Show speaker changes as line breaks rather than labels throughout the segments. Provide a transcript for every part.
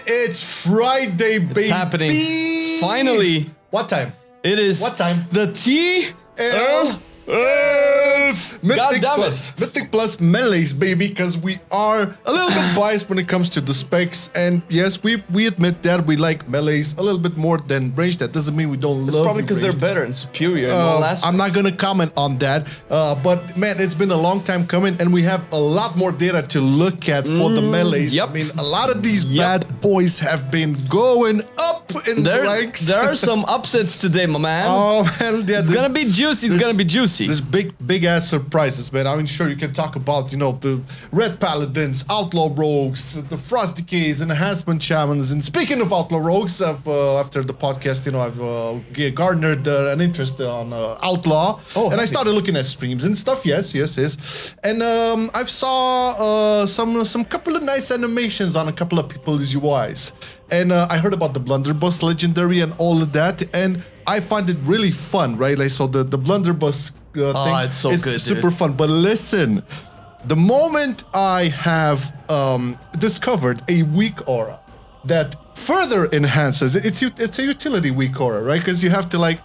it's Friday, baby.
It's happening. It's finally.
What time?
It is.
What time?
The TLF.
Mythic
damn
Plus. Mythic Plus melees, baby, because we are a little bit biased when it comes to the specs. And yes, we admit that we like melees a little bit more than range. That doesn't mean we don't
It's
love
probably because they're better and superior in all aspects.
I'm not going to comment on that. But man, it's been a long time coming, and we have a lot more data to look at for the melees.
Yep.
I mean, a lot of these bad boys have been going up in the ranks.
There are some upsets today, my man.
Oh, man. Yeah,
it's going to be juicy. It's going to be juicy.
There's big ass surprises, man. I mean, sure, you can talk about, you know, the Red Paladins, Outlaw Rogues, the Frost Decays, Enhancement Shamans. And speaking of Outlaw Rogues, after the podcast, you know, I've garnered an interest on Outlaw.
Oh,
and I started looking at streams and stuff. Yes. And I've saw some couple of nice animations on a couple of people's UIs. And I heard about the Blunderbuss Legendary and all of that. And I find it really fun, right? Like, so the Blunderbuss thing,
it's so good,
super fun. But listen, the moment I have discovered a Weakaura that further enhances it's a utility Weakaura, right? Because you have to like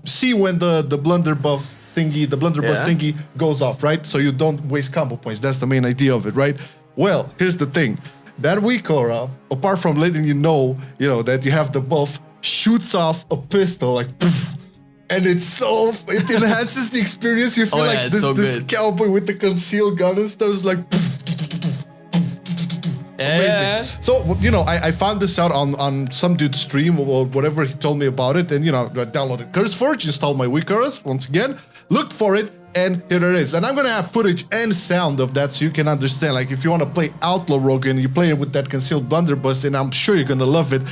see when the blunderbuss thingy goes off, right? So you don't waste combo points. That's the main idea of it, right? Well, here's the thing. That Weakaura, apart from letting you know that you have the buff, shoots off a pistol like poof, and it enhances the experience. You feel like this cowboy with the concealed gun and stuff is like poof, amazing. So, you know, I found this out on some dude's stream or whatever. He told me about it, and you know, I downloaded CurseForge, installed my Weakauras once again, looked for it, and here it is. And I'm gonna have footage and sound of that so you can understand. Like, if you want to play Outlaw Rogue and you're playing with that concealed blunderbuss, and I'm sure you're gonna love it.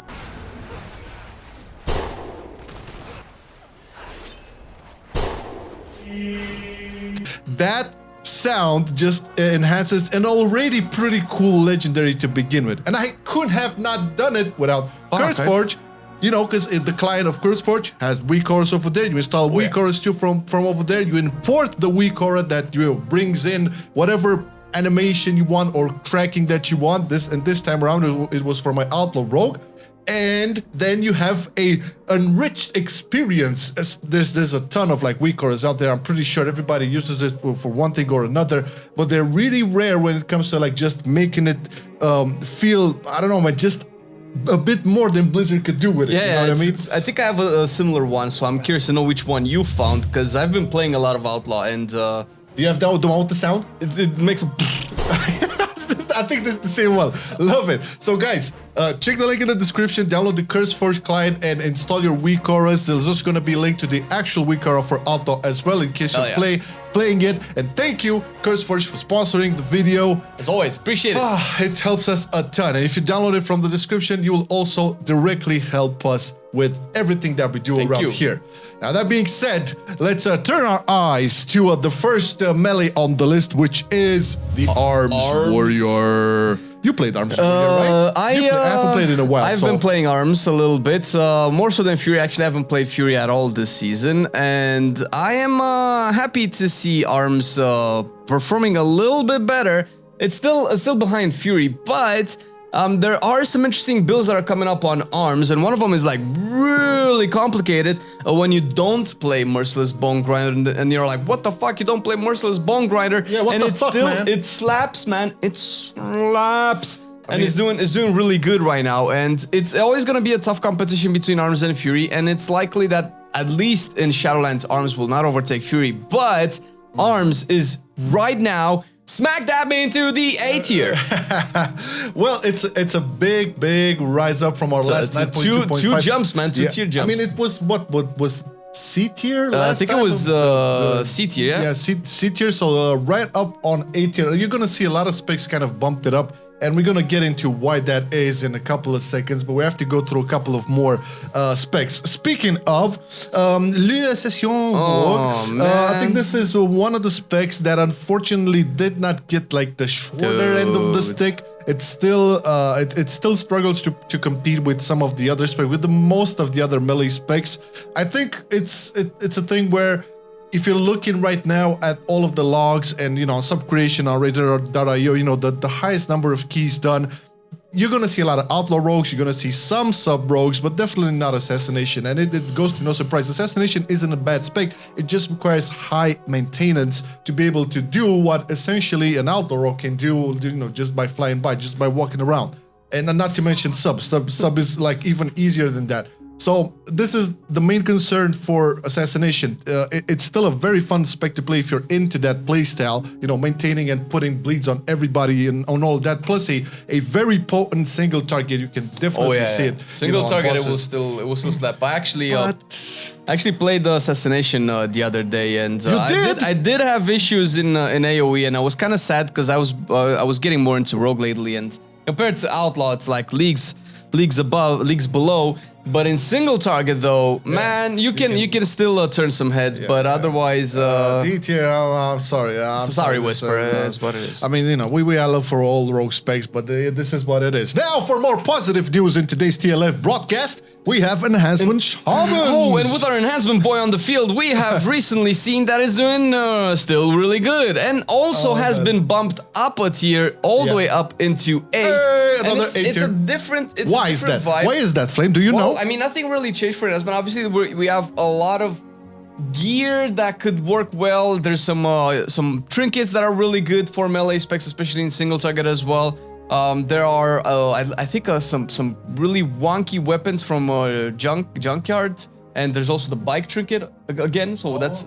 That sound just enhances an already pretty cool legendary to begin with. And I could have not done it without CurseForge, you know, because the client of CurseForge has Weakauras over there. You install Weakauras too from over there. You import the Weakaura that brings in whatever animation you want or tracking that you want. This time around, it was for my Outlaw Rogue. And then you have a enriched experience. There's a ton of like Weakauras out there. I'm pretty sure everybody uses it for one thing or another, but they're really rare when it comes to like just making it feel, I don't know, man, just a bit more than Blizzard could do with it.
Yeah,
you know what I mean?
I think I have a similar one, so I'm curious to know which one you found, because I've been playing a lot of Outlaw, and
do you have the one with the sound?
It makes a
I think this is the same one. Love it. So guys, check the link in the description, download the CurseForge client and install your Weakauras. There's just going to be a link to the actual Weakaura for Outlaw as well in case you're playing it. And thank you, CurseForge, for sponsoring the video.
As always, appreciate it.
It helps us a ton. And if you download it from the description, you will also directly help us with everything that we do around here. Now, that being said, let's turn our eyes to the first melee on the list, which is the Arms Warrior. You played Arms Warrior, right? I haven't played in a while.
I've been playing Arms a little bit, more so than Fury. Actually, I haven't played Fury at all this season, and I am happy to see Arms performing a little bit better. It's still behind Fury, but there are some interesting builds that are coming up on Arms, and one of them is like really complicated when you don't play Merciless Bone Grinder, and you're like, what the fuck, you don't play Merciless Bone Grinder?
Yeah, what the fuck, man?
It slaps, man. It slaps. And it's doing really good right now, and it's always gonna be a tough competition between Arms and Fury, and it's likely that at least in Shadowlands, Arms will not overtake Fury, but Arms is right now smack dab into the A tier.
Well, it's a big rise up from our last 9.2.5.
Two jumps, man. Two tier jumps.
I mean, it was what was C tier?
I think it was C tier. Yeah,
C tier. So right up on A tier. You're gonna see a lot of specs kind of bumped it up. And we're gonna get into why that is in a couple of seconds, but we have to go through a couple of more specs. Speaking of l'Assassin, I think this is one of the specs that unfortunately did not get like the shorter end of the stick. It still struggles to compete with some of the other specs, with the most of the other melee specs. I think it's a thing where, if you're looking right now at all of the logs and, you know, sub creation on Razor.io, you know, the highest number of keys done, you're gonna see a lot of outlaw rogues, you're gonna see some sub rogues, but definitely not assassination. And it goes to no surprise. Assassination isn't a bad spec, it just requires high maintenance to be able to do what essentially an outlaw rogue can do, you know, just by flying by, just by walking around. And not to mention sub is like even easier than that. So this is the main concern for assassination. It's still a very fun spec to play if you're into that playstyle, you know, maintaining and putting bleeds on everybody and on all that. Plus a very potent single target. You can definitely see it.
Single target, it will still slap. I actually played the assassination the other day, and I did have issues in AOE, and I was kind of sad because I was getting more into rogue lately, and compared to outlaw, it's like leagues above, leagues below. But in single target though, man, you can still turn some heads, but otherwise,
D tier. I'm sorry.
Sorry, Whisper. Is what it is.
I mean, you know, we are love for all rogue specs, but this is what it is. Now, for more positive news in today's TLF broadcast, we have Enhancement Shamans.
Oh, and with our enhancement boy on the field, we have recently seen that it's doing still really good, and also has been bumped up a tier, all the way up into A.
Hey, another A tier.
It's a different vibe.
Why is that, Flame? Do you know?
I mean, nothing really changed for Enhancement. Obviously, we have a lot of gear that could work well. There's some trinkets that are really good for melee specs, especially in single target as well. There are, I think, some really wonky weapons from Junkyard, and there's also the bike trinket again. So that's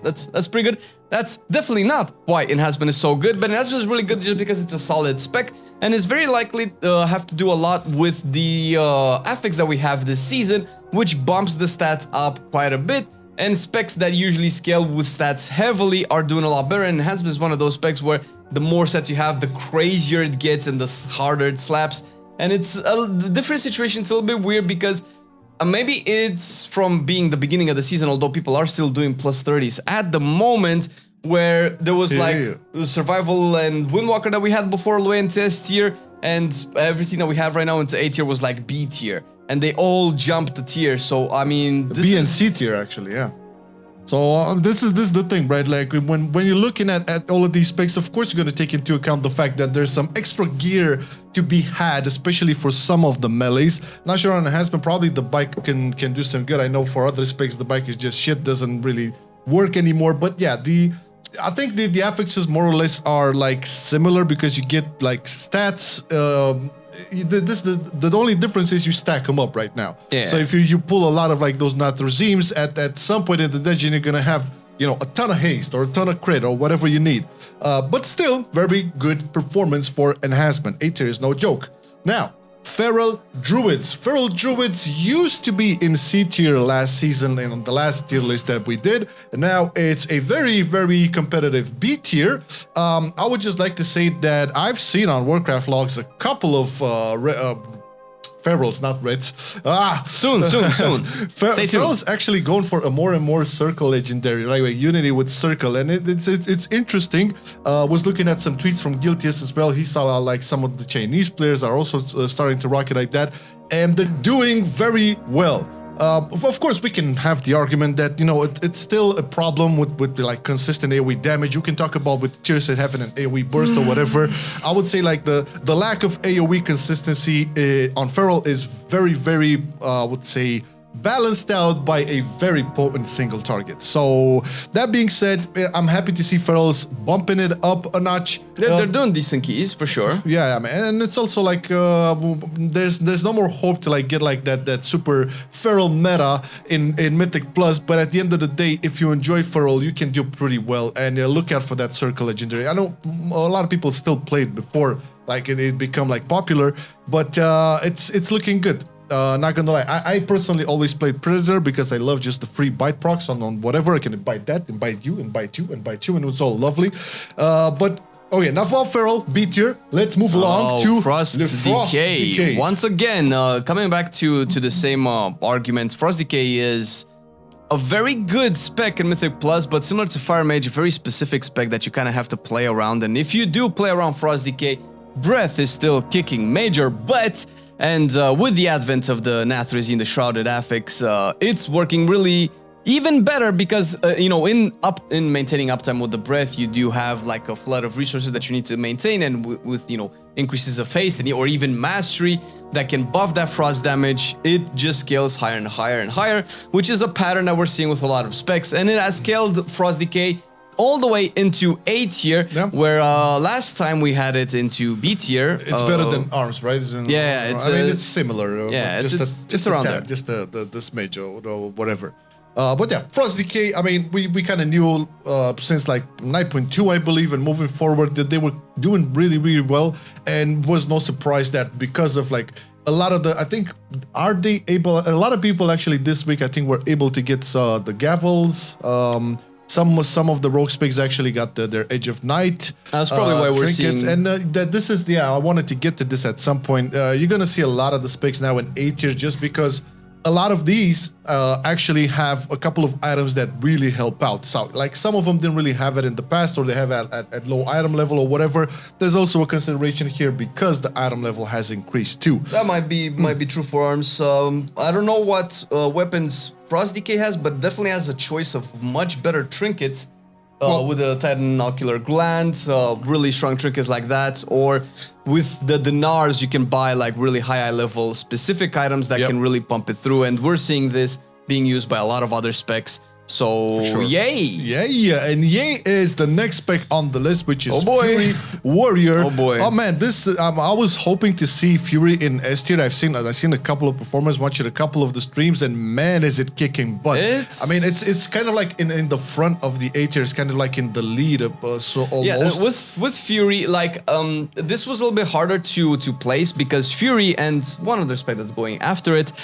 pretty good. That's definitely not why Enhancement is so good, but Enhancement is really good just because it's a solid spec, and it's very likely have to do a lot with the affix that we have this season, which bumps the stats up quite a bit. And specs that usually scale with stats heavily are doing a lot better. And Enhancement is one of those specs where the more stats you have, the crazier it gets and the harder it slaps. And it's a different situation. It's a little bit weird because maybe it's from being the beginning of the season, although people are still doing plus 30s at the moment, where there was like survival and Windwalker that we had before all the way into S tier, and everything that we have right now into A tier was like B tier. And they all jumped the tier, so I mean, this
B and C tier actually, yeah. So this is the thing, right? Like when you're looking at all of these specs, of course you're going to take into account the fact that there's some extra gear to be had, especially for some of the melees. Not sure on Enhancement, probably the bike can do some good. I know for other specs the bike is just shit, doesn't really work anymore. But yeah, I think the affixes more or less are like similar because you get like stats. The only difference is you stack them up right now. Yeah. So if you pull a lot of like those not regimes at some point in the dungeon, you're gonna have, you know, a ton of haste or a ton of crit or whatever you need. But still, very good performance for Enhancement. A tier is no joke. Now, Feral Druids. Feral Druids used to be in C tier last season and on the last tier list that we did. And now it's a very, very competitive B tier. I would just like to say that I've seen on Warcraft logs a couple of Ferals, not Reds.
Soon.
Feral's actually going for a more and more Circle legendary, like Unity with Circle, and it's interesting. Was looking at some tweets from Guiltiest as well. He saw like some of the Chinese players are also starting to rock it like that, and they're doing very well. Of course, we can have the argument that, you know, it's still a problem with the, like, consistent AoE damage. You can talk about with tiers that having an AoE burst or whatever. I would say like the lack of AoE consistency on Feral is very, very, I would say, balanced out by a very potent single target. So that being said, I'm happy to see Ferals bumping it up a notch.
They're doing decent keys for sure.
Yeah, man. And it's also like there's no more hope to like get like that super Feral meta in Mythic Plus. But at the end of the day, if you enjoy Feral, you can do pretty well. And look out for that Circle legendary. I know a lot of people still played before like it become like popular, but it's looking good. Not gonna lie, I personally always played Predator because I love just the free bite procs on whatever. I can bite that, and bite you, and bite you, and bite you, and it was all lovely. But okay, enough of Feral, B tier. Let's move along to
Frost Decay. Once again, coming back to the same argument, Frost Decay is a very good spec in Mythic Plus, but similar to Fire Mage, a very specific spec that you kind of have to play around. And if you do play around Frost Decay, Breath is still kicking major butt. And with the advent of the Nathrezine, the Shrouded Affix, it's working really even better because, you know, in maintaining uptime with the Breath, you do have like a flood of resources that you need to maintain, and with you know, increases of haste or even mastery, that can buff that frost damage, it just scales higher and higher and higher, which is a pattern that we're seeing with a lot of specs. And it has scaled Frost Decay all the way into A tier, where last time we had it into B tier.
It's better than arms, right?
Yeah,
I mean, it's similar.
Yeah,
just
around
there. Just the smidge or whatever. But yeah, Frost Decay, I mean, we kind of knew since like 9.2, I believe, and moving forward that they were doing really, really well. And was no surprise that because of like a lot of the, I think, are they able, a lot of people actually this week, I think, were able to get the Gavels. Some of the rogue specs actually got their Edge of Night.
That's probably why we're seeing.
And that this is, I wanted to get to this at some point. You're going to see a lot of the specs now in A tier just because a lot of these actually have a couple of items that really help out. So like some of them didn't really have it in the past, or they have it at low item level or whatever. There's also a consideration here because the item level has increased too.
That might be true for arms. I don't know what weapons Frost Decay has, but definitely has a choice of much better trinkets. With the Titan Ocular Gland, really strong trinkets like that, or with the dinars, you can buy like really high level specific items that can really pump it through, and we're seeing this being used by a lot of other specs. So, yay!
Yeah, and yay is the next spec on the list, which is Fury Warrior.
Oh boy!
Oh man, this I was hoping to see Fury in S tier. I've seen a couple of performers, watched a couple of the streams, and man, is it kicking butt! I mean, it's kind of like in the front of the A tier. It's kind of like in the lead, so almost.
Yeah, with Fury, like this was a little bit harder to place because Fury and one other spec that's going after it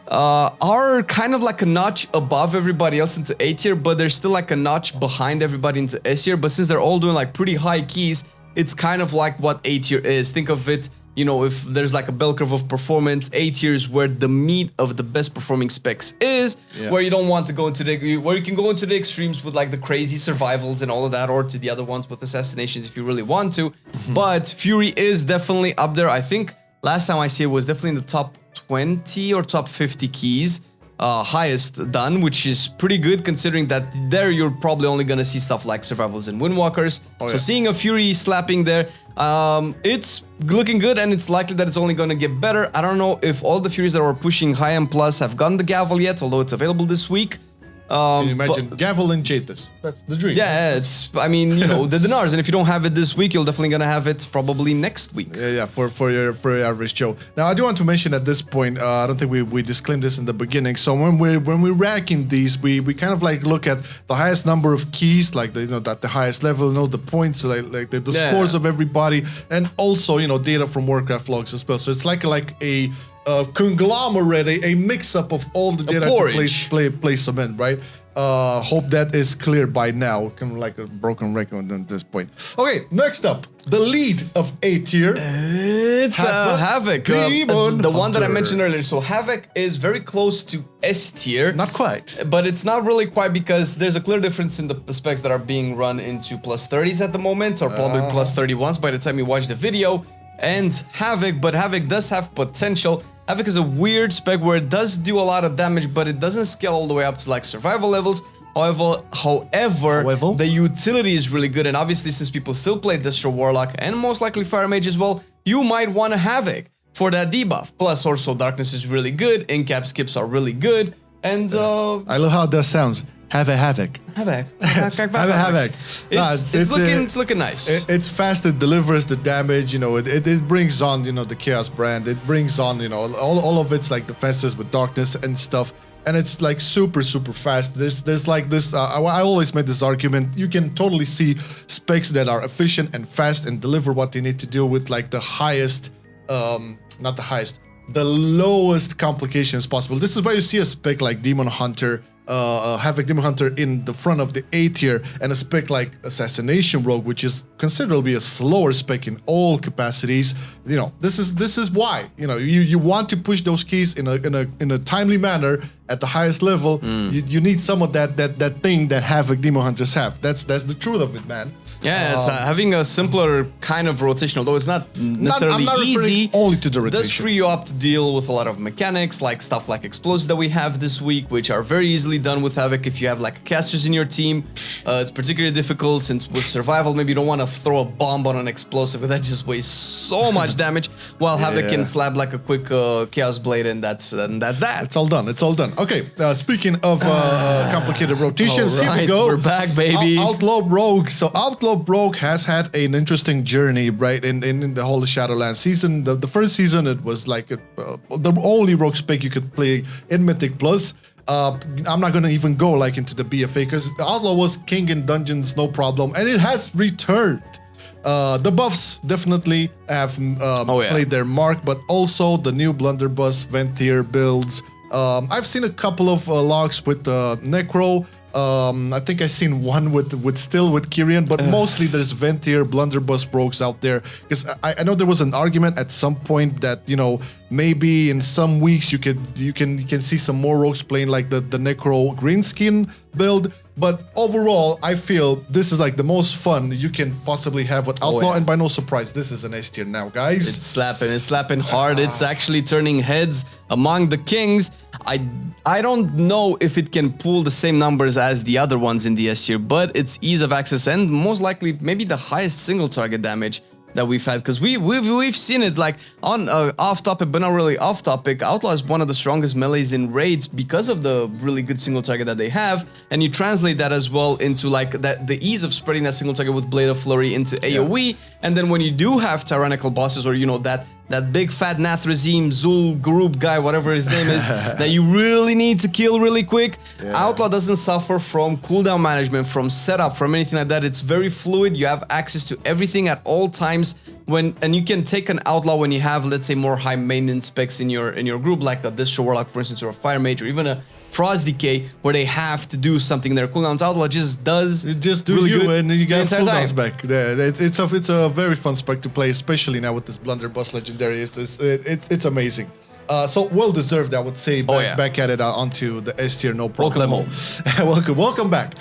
are kind of like a notch above everybody else into A tier, but they're still like a notch behind everybody into S tier. But since they're all doing like pretty high keys, it's kind of like what A tier is. Think of it, you know, if there's like a bell curve of performance, A tier is where the meat of the best performing specs is, where you don't want to go into where you can go into the extremes with like the crazy survivals and all of that, or to the other ones with assassinations if you really want to. But Fury is definitely up there. I think last time I see it was definitely in the top 20 or top 50 keys. Highest done, which is pretty good considering that there you're probably only gonna see stuff like survivals and windwalkers. So seeing a Fury slapping there, it's looking good, and it's likely that it's only gonna get better. I don't know if all the Furies that were pushing high end plus have gotten the gavel yet, although it's available this week.
Can you imagine Gavel and Jatus? That's the dream.
Yeah, it's, I mean, you know, the dinars, and if you don't have it this week, you're definitely gonna have it probably next week.
Yeah, for your average Joe. Now, I do want to mention at this point, I don't think we disclaimed this in the beginning. So when we're ranking these, we kind of like look at the highest number of keys, like the highest level, the points, like the scores of everybody, and also data from Warcraft logs as well. So it's like a conglomerate, a mix-up of all the data to place some in, right? Hope that is clear by now. Kind of like a broken record at this point. Okay, next up, the lead of A tier.
It's Havoc, the one that I mentioned earlier. So Havoc is very close to S tier.
Not quite.
But it's not really quite because there's a clear difference in the specs that are being run into plus 30s at the moment, or probably plus 31s by the time you watch the video. And Havoc, but Havoc does have potential. Havoc is a weird spec where it does do a lot of damage, but it doesn't scale all the way up to like survival levels. However, the utility is really good, and obviously since people still play Destro Warlock and most likely Fire Mage as well, you might want a Havoc for that debuff. Plus also Darkness is really good, in-cap skips are really good, and
I love how that sounds. Have a Havoc.
Havoc.
Havoc.
It's looking nice.
It's fast. It delivers the damage. It brings on the Chaos brand. It brings on all of its like defenses with darkness and stuff. And it's like super fast. There's like this. I always made this argument. You can totally see specs that are efficient and fast and deliver what they need to do with like the highest, not the highest, the lowest complications possible. This is why you see a spec like Demon Hunter. Havoc Demon Hunter in the front of the A tier, and a spec like Assassination Rogue, which is considerably a slower spec in all capacities. This is why you want to push those keys in a timely manner at the highest level. You need some of that thing that Havoc Demon Hunters have. That's the truth of it, man.
Yeah, it's having a simpler kind of rotation, although it's not necessarily easy.
Only to the rotation.
Does free you up to deal with a lot of mechanics, like stuff like explosives that we have this week, which are very easily done with Havoc if you have like casters in your team. It's particularly difficult since with survival, maybe you don't want to throw a bomb on an explosive, that just wastes so much damage, while Havoc can slap like a quick Chaos Blade, and that's that.
It's all done. It's all done. Okay, speaking of complicated rotations, here we go.
We're back, baby.
Outlaw Rogue. So Outlaw Rogue has had an interesting journey, right, in the whole Shadowlands season. The first season, it was like the only Rogue spec you could play in Mythic Plus. I'm not gonna even go like into the BFA because Outlaw was king in dungeons, no problem, and it has returned. The buffs definitely have played their mark, but also the new Blunderbuss Ventier builds. I've seen a couple of logs with Necro. I think I've seen one with Kyrian, but mostly there's Ventier, Blunderbuss rogues out there. Because I know there was an argument at some point that, you know, maybe in some weeks you can see some more rogues playing like the Necro Greenskin build. But overall, I feel this is like the most fun you can possibly have with Outlaw, and by no surprise, this is an S tier now, guys.
It's slapping hard. It's actually turning heads among the kings. I don't know if it can pull the same numbers as the other ones in the S tier, but it's ease of access and most likely maybe the highest single target damage that we've had, because we've seen it like on off topic, but not really off topic. Outlaw is one of the strongest melees in raids because of the really good single target that they have, and you translate that as well into like the ease of spreading that single target with Blade of Flurry into AoE, and then when you do have tyrannical bosses, or you know that big fat Nathrazim Zul group guy, whatever his name is, that you really need to kill really quick. Outlaw doesn't suffer from cooldown management, from setup, from anything like that. It's very fluid. You have access to everything at all times. And you can take an Outlaw when you have, let's say, more high maintenance specs in your group, like a Distro Warlock, for instance, or a Fire Mage, or even a Frost Decay, where they have to do something in their cooldowns. Outlaw just does
really you good and you get cooldowns back. It's a very fun spec to play, especially now with this Blunderbuss Legendary. It's amazing. So well deserved, I would say. Back at it onto the S tier, no problem. Welcome back.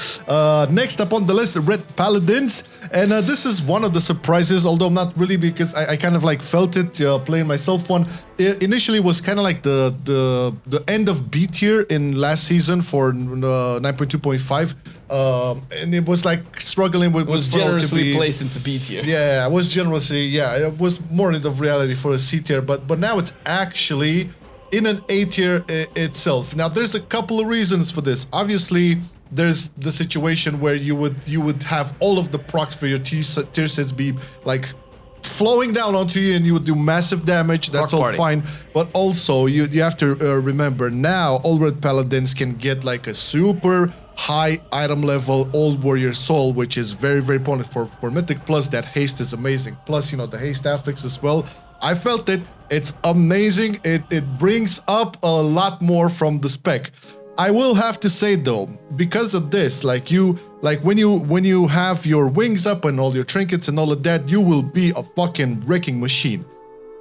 Next up on the list, Red Paladins, and this is one of the surprises, although not really, because I kind of like felt it playing myself one. It initially was kind of like the end of B tier in last season for 9.2.5. And it was like struggling with.
Was generously placed into B tier.
Yeah, it was generously. Yeah, it was more in the reality for a C tier, but now it's actually in an A tier itself. Now there's a couple of reasons for this. Obviously, there's the situation where you would have all of the procs for your tier sets be like flowing down onto you, and you would do massive damage. That's all fine, but also you have to remember now all Red Paladins can get like a super high item level Old Warrior Soul, which is very, very important for Mythic Plus. That haste is amazing. Plus, you know, the haste affix as well. I felt it. It's amazing. It brings up a lot more from the spec. I will have to say though, because of this, like when you have your wings up and all your trinkets and all of that, you will be a fucking wrecking machine.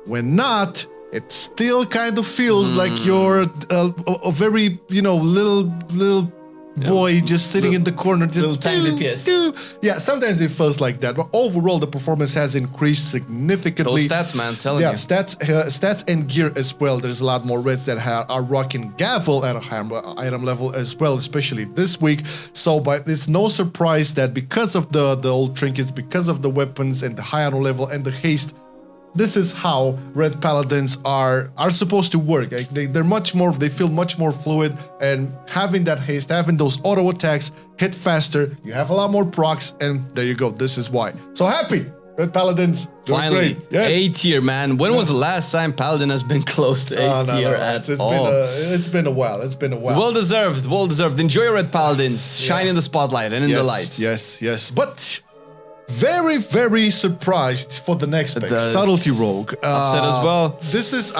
When not, it still kind of feels like you're a very, you know, little boy just sitting in the corner, just
little tank DPS.
Yeah, sometimes it feels like that, but overall the performance has increased significantly.
Those stats, man, I'm telling you.
Stats and gear as well. There's a lot more reds that are rocking Gavel at a higher item level as well, especially this week. So, but it's no surprise that because of the old trinkets, because of the weapons and the high item level and the haste, this is how Red Paladins are supposed to work. Like they feel much more fluid, and having that haste, having those auto attacks, hit faster, you have a lot more procs, and there you go. This is why. So happy, Red Paladins.
Finally,
great. Yes.
A tier, man. When was the last time Paladin has been close to A tier at all?
It's been a while. It's
well deserved. Well deserved. Enjoy Red Paladins. Shine in the spotlight and in the light.
Yes. But very, very surprised for the next spec, Subtlety Rogue.
Upset as well.
This is,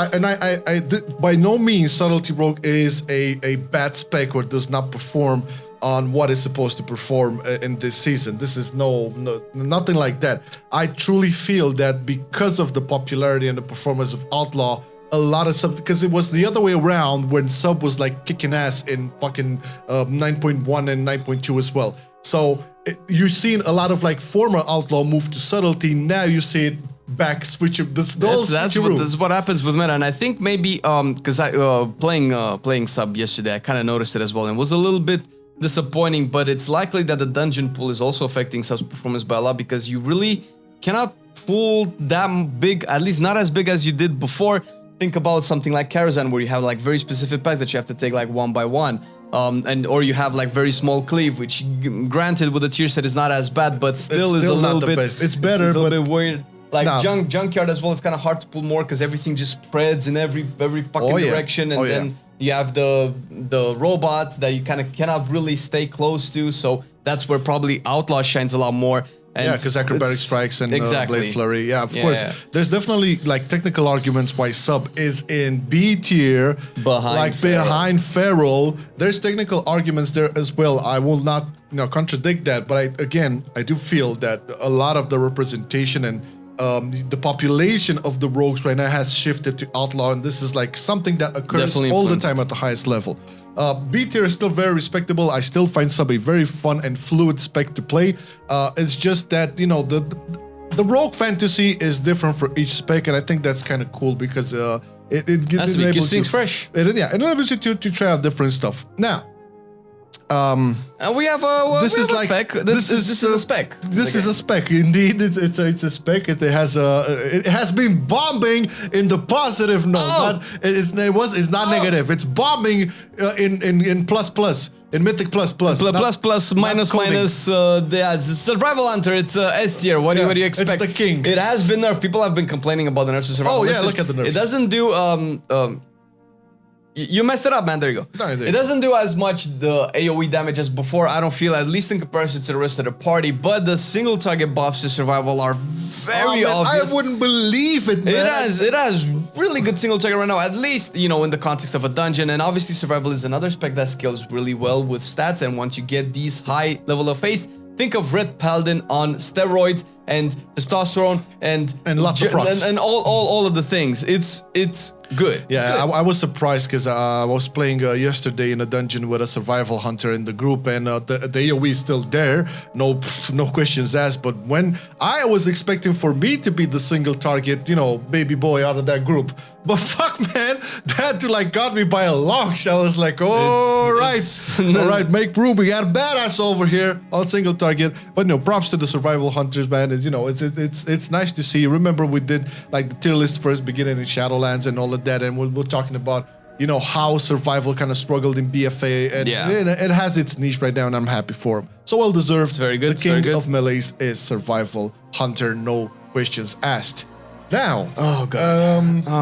by no means Subtlety Rogue is a bad spec or does not perform on what it's supposed to perform in this season. This is nothing like that. I truly feel that because of the popularity and the performance of Outlaw, a lot of sub, because it was the other way around when sub was like kicking ass in fucking 9.1 and 9.2 as well. So you've seen a lot of like former Outlaw move to Subtlety. Now you see it back switch. That's
what happens with meta, and I think maybe because I playing sub yesterday, I kind of noticed it as well, and was a little bit disappointing, but it's likely that the dungeon pool is also affecting sub's performance by a lot because you really cannot pull that big, at least not as big as you did before. Think about something like Karazhan, where you have like very specific packs that you have to take like one by one. Or you have like very small cleave, which granted with the tier set is not as bad, but still is a little bit.
It's better,
it's a
but
little bit weird. Like junkyard as well, it's kind of hard to pull more because everything just spreads in every fucking direction, and then you have the robots that you kind of cannot really stay close to. So that's where probably Outlaw shines a lot more. And
because acrobatic strikes and blade flurry. Yeah, of course.
Yeah.
There's definitely like technical arguments why sub is in B tier, behind Feral. There's technical arguments there as well. I will not contradict that, but I do feel that a lot of the representation and the population of the rogues right now has shifted to Outlaw, and this is like something that occurs all the time at the highest level. B tier is still very respectable. I still find sub a very fun and fluid spec to play. It's just that the rogue fantasy is different for each spec, and I think that's kind of cool because it
keeps things fresh.
It enables you to try out different stuff. Now,
we have a
this is like
spec. This is a spec.
This is a spec. Indeed, it's a spec. It has been bombing in the positive note. It's not negative. It's bombing in plus in mythic plus.
Minus. It's Survival Hunter. It's S tier. What do you expect?
It's the king.
It has been nerfed. People have been complaining about the nerfs to Survival.
Oh yeah, look at the nerfs.
It doesn't do you messed it up, man. There you go. It doesn't do as much the AoE damage as before, I don't feel, at least in comparison to the rest of the party, but the single target buffs to survival are very obvious.
I wouldn't believe it, man.
It has really good single target right now, at least, in the context of a dungeon, and obviously survival is another spec that scales really well with stats, and once you get these high level of haste, think of Red Paladin on steroids and testosterone and
lots of props
and all of the things. It's good.
Yeah, I was surprised because I was playing yesterday in a dungeon with a survival hunter in the group, and the AoE is still there, no questions asked. But when I was expecting for me to be the single target, baby boy out of that group, but fuck, man, that got me by a long shot. I was like, all right, make room. We got a badass over here on single target. But props to the survival hunters, man. It's nice to see. Remember, we did like the tier list first beginning in Shadowlands and all of that, and we're talking about how survival kind of struggled in BFA, and it has its niche right now, and I'm happy for him. So well deserved.
It's very good.
The king of melees is survival hunter, no questions asked. Now,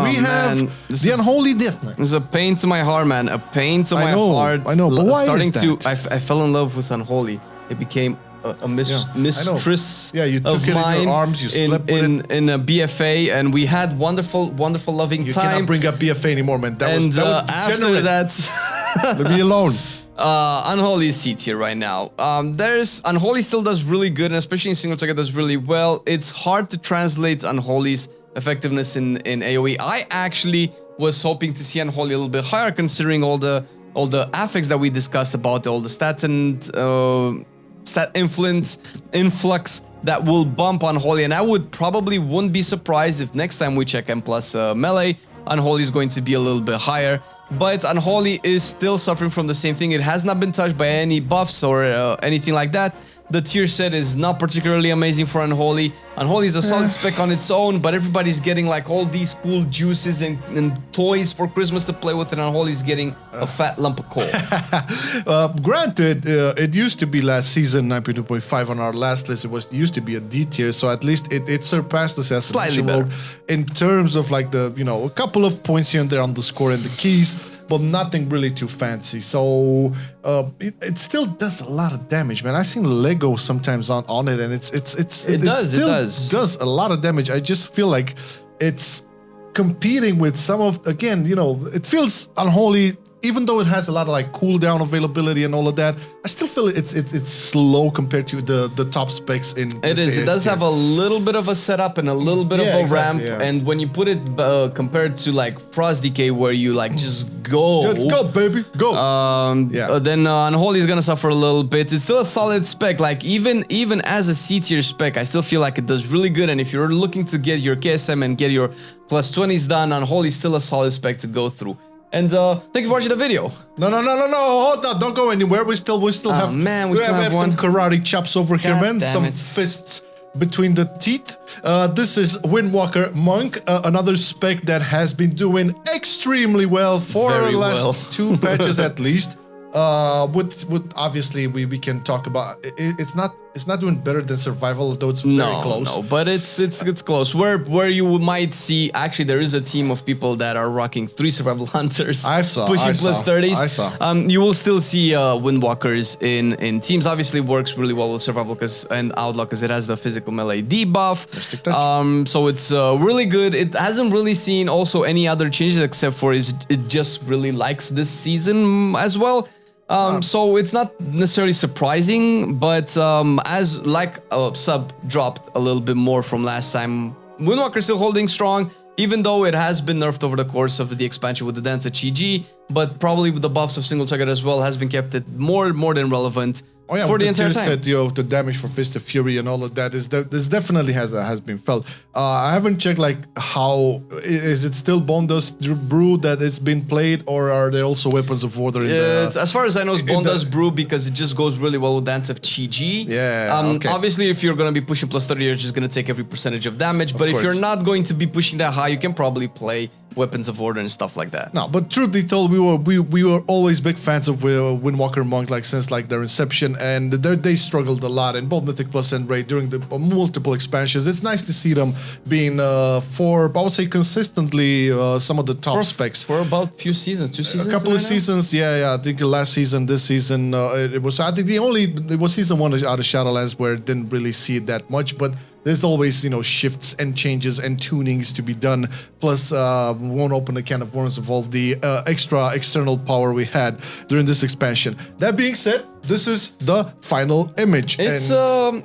we have the Unholy Death Knight.
It's a pain to my heart, man. A pain to my heart.
I know, but why is that?
I fell in love with Unholy. It became a mistress
you took
of
it
mine
in your arms, you slept with it.
in a BFA, and we had wonderful loving time.
You cannot bring up BFA anymore, man. That was
after that,
leave me alone.
Unholy is C tier right now. Unholy still does really good, and especially in single target does really well. It's hard to translate Unholy's effectiveness in AoE. I actually was hoping to see Unholy a little bit higher, considering all the affects that we discussed about, all the stats and stat influx that will bump Unholy, and I wouldn't be surprised if next time we check M+ melee, Unholy is going to be a little bit higher. But Unholy is still suffering from the same thing. It has not been touched by any buffs or anything like that. The tier set is not particularly amazing for Unholy. Unholy is a solid spec on its own, but everybody's getting like all these cool juices and toys for Christmas to play with, and Unholy's getting a fat lump of coal.
Granted, it used to be last season 9.2.5 on our last list. It used to be a D tier, so at least it surpassed us as
slightly better
in terms of like the a couple of points here and there on the score and the keys, but nothing really too fancy. So it still does a lot of damage, man. I've seen Lego sometimes on it, and it does a lot of damage. I just feel like it's competing with some of, again, it feels Unholy, even though it has a lot of like cooldown availability and all of that. I still feel it's slow compared to the top specs in.
It is. It does have a little bit of a setup and a little bit of a ramp, and when you put it compared to like Frost Decay, where you like just go,
baby, go.
Then Unholy is gonna suffer a little bit. It's still a solid spec. Like even as a C tier spec, I still feel like it does really good. And if you're looking to get your KSM and get your +20s done, Unholy is still a solid spec to go through. And thank you for watching the video.
No, hold on, don't go anywhere. We still have,
man, we still have
some
one.
karate chops over here,
God
man.
damn
Some
it.
fists between the teeth. This is Windwalker Monk, another spec that has been doing extremely well for
Very
the last
well.
2 patches at least. With obviously we can talk about it's not doing better than survival, though it's very close.
No, but it's close. Where you might see, actually there is a team of people that are rocking 3 survival hunters. Pushing plus 30s.
I saw.
You will still see Windwalkers in teams. Obviously works really well with survival and Outlaw because it has the physical melee debuff. So it's really good. It hasn't really seen also any other changes except for it just really likes this season as well. So it's not necessarily surprising, but as like sub dropped a little bit more from last time, Windwalker still holding strong, even though it has been nerfed over the course of the expansion with the dance at GG, but probably with the buffs of single target as well has been kept it more than relevant.
Oh yeah,
for the entire time.
Said, the damage for Fist of Fury and all of that this definitely has been felt. I haven't checked like how is it still Bone Dust Brew that it's been played, or are there also Weapons of Order?
As far as I know, it's Bone Dust Brew because it just goes really well with Dance of Chi-Ji.
Yeah. Okay.
Obviously, if you're gonna be pushing plus 30, you're just gonna take every percentage of damage. But if you're not going to be pushing that high, you can probably play Weapons of Order and stuff like that.
No, but truth be told, we were always big fans of Windwalker Monk, like since like their inception, and they struggled a lot in both Mythic Plus and Raid during the multiple expansions. It's nice to see them being for I would say consistently some of the top specs
for about few seasons, 2 seasons.
A couple of seasons, yeah. I think last season, this season, it was. I think it was season 1 out of Shadowlands where it didn't really see it that much, but. There's always, shifts and changes and tunings to be done. Plus, we won't open a can of worms of all the extra external power we had during this expansion. That being said, this is the final image.
It's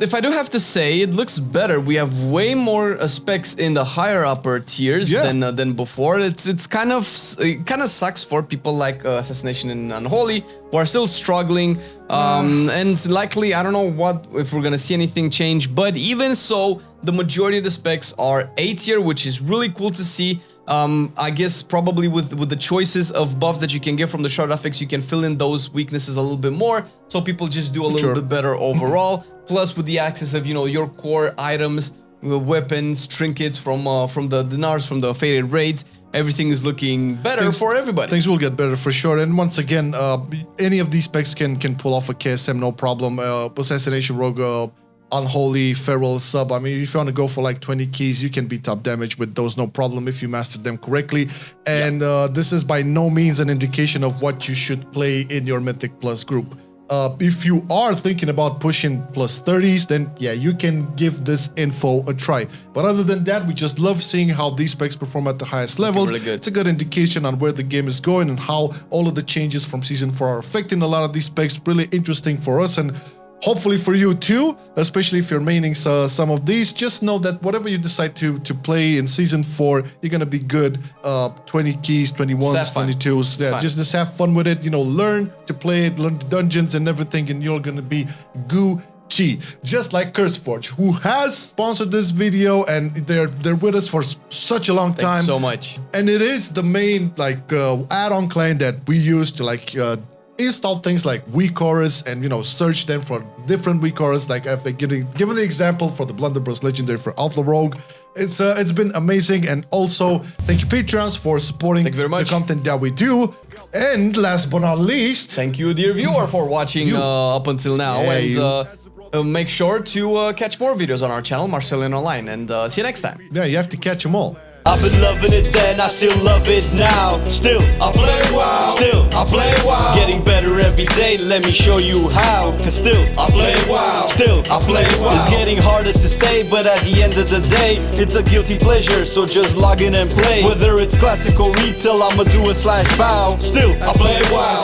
if I do have to say, it looks better. We have way more specs in the higher upper tiers than before. It kind of sucks for people like Assassination and Unholy who are still struggling. And likely, I don't know if we're gonna see anything change, but even so, the majority of the specs are A tier, which is really cool to see. I guess probably with the choices of buffs that you can get from the shard affix, you can fill in those weaknesses a little bit more, so people just do a little bit better overall. Plus, with the access of your core items, weapons, trinkets from the dinars, from the faded raids. Everything is looking better for everybody. Things
will get better for sure. And once again, any of these specs can pull off a KSM, no problem. Assassination Rogue, Unholy, Feral sub. I mean, if you want to go for like 20 keys, you can beat top damage with those, no problem, if you master them correctly. And this is by no means an indication of what you should play in your Mythic Plus group. If you are thinking about pushing plus 30s, then yeah, you can give this info a try. But other than that, we just love seeing how these specs perform at the highest levels.
Really good.
It's a good indication on where the game is going and how all of the changes from Season 4 are affecting a lot of these specs. Really interesting for us and hopefully for you too, especially if you're maining some of these. Just know that whatever you decide to play in Season 4, you're gonna be good. 20 keys, 21s, 22s. Yeah, just have fun with it. Learn to play it, learn the dungeons and everything, and you're gonna be Gucci. Just like CurseForge, who has sponsored this video, and they're with us for such a long time.
Thanks so much.
And it is the main add-on client that we use to install things like Weakauras and search them for different Weakauras. Like I've given the example for the Blunderbuss Legendary for Outlaw Rogue. It's been amazing, and also thank you Patreons for supporting the content that we do. And last but not least,
thank you dear viewer for watching up until now, and make sure to catch more videos on our channel MarcelianOnline, and see you next time.
Yeah, you have to catch them all.
I've been loving it then, I still love it now. Still, I play WoW. Still, I play WoW. Getting better every day, let me show you how. Cause still, I play WoW. Still, I play WoW. It's getting harder to stay, but at the end of the day, it's a guilty pleasure, so just log in and play. Whether it's classic or retail, I'ma do a /bow. Still, I play WoW.